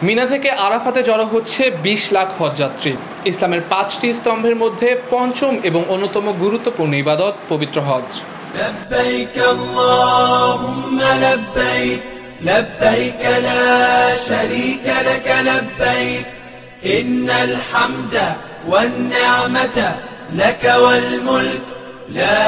মিনা থেকে আরাফাতে জড়ো হচ্ছে ২০ লাখ হজযাত্রী। ইসলামের ৫টি স্তম্ভের মধ্যে পঞ্চম এবং অন্যতম গুরুত্বপূর্ণ ইবাদত পবিত্র হজ। লব্বাইক আল্লাহুম্মা লব্বাইক লব্বাইক লা শারীকা লাক লব্বাইক ইন্নাল হামদা ওয়ান নি'মাতা লাক ওয়াল মুলক লা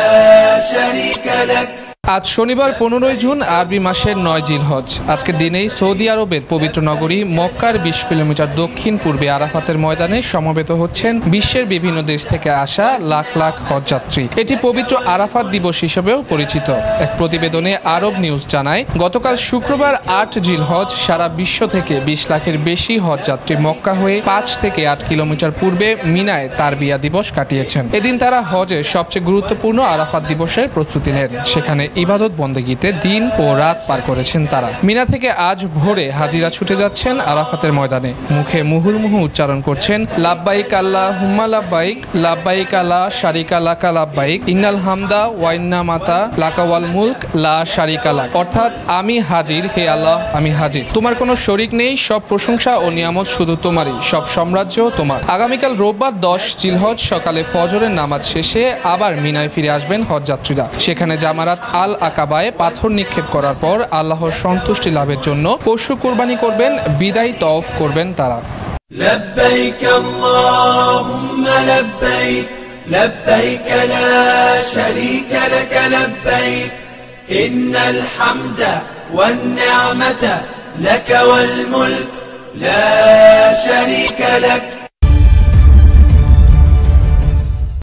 শারীকা লাক। আজ শনিবার ১৫ জুন আরবি মাসের ৯ জিলহজ। আজকের দিনেই সৌদি আরবের পবিত্র নগরী মক্কার ২০ কিলোমিটার দক্ষিণ পূর্বে আরাফাতের ময়দানে সমবেত হচ্ছেন বিশ্বের বিভিন্ন দেশ থেকে আসা লাখ লাখ হজযাত্রী। এটি পবিত্র আরাফাত দিবস হিসেবেও পরিচিত। এক প্রতিবেদনে আরব নিউজ জানায়, গতকাল শুক্রবার ৮ জিলহজ সারা বিশ্ব থেকে ২০ লাখের বেশি হজযাত্রী মক্কা হয়ে ৫ থেকে ৮ কিলোমিটার পূর্বে মিনায় তারবিয়া দিবস কাটিয়েছেন। এদিন তারা হজের সবচেয়ে গুরুত্বপূর্ণ আরাফাত দিবসের প্রস্তুতি নেন। সেখানে ইবাদত বন্দেগীতে দিন ও রাত পার করেছেন তারা। মিনা থেকে আজ ভোরে হাজিরা ছুটে যাচ্ছেন আরাফাতের ময়দানে। মুখে মুহুর্মুহু উচ্চারণ করছেন লাব্বাইক আল্লাহুম্মা লাব্বাইক লাব্বাইক লা শারিকা লাকা লাব্বাইক ইন্নাল হামদা ওয়া নি'মাতা লাকা ওয়াল মুলক লা শারিকা লাক। অর্থাৎ, আমি হাজির, হে আল্লাহ আমি হাজির, তোমার কোনো শরিক নেই, সব প্রশংসা ও নিয়ামত শুধু তোমারই, সব সাম্রাজ্য তোমার। আগামীকাল রোববার ১০ জিলহজ সকালে ফজরের নামাজ শেষে আবার মিনায় ফিরে আসবেন হজযাত্রীরা। সেখানে জামারাত আল আকাবায় পাথর নিক্ষেপ করার পর আল্লাহর সন্তুষ্টি লাভের জন্য পশু কুরবানি করবেন, বিদায় তওয়াফ করবেন তারা। লব্বাইক আল্লাহুম্মা লব্বাইক লব্বাইক লা শারীকা লাক লব্বাইক ইন্নাল হামদা ওয়ান নি'মাতা লাক ওয়াল মুলক লা শারীকা লাক।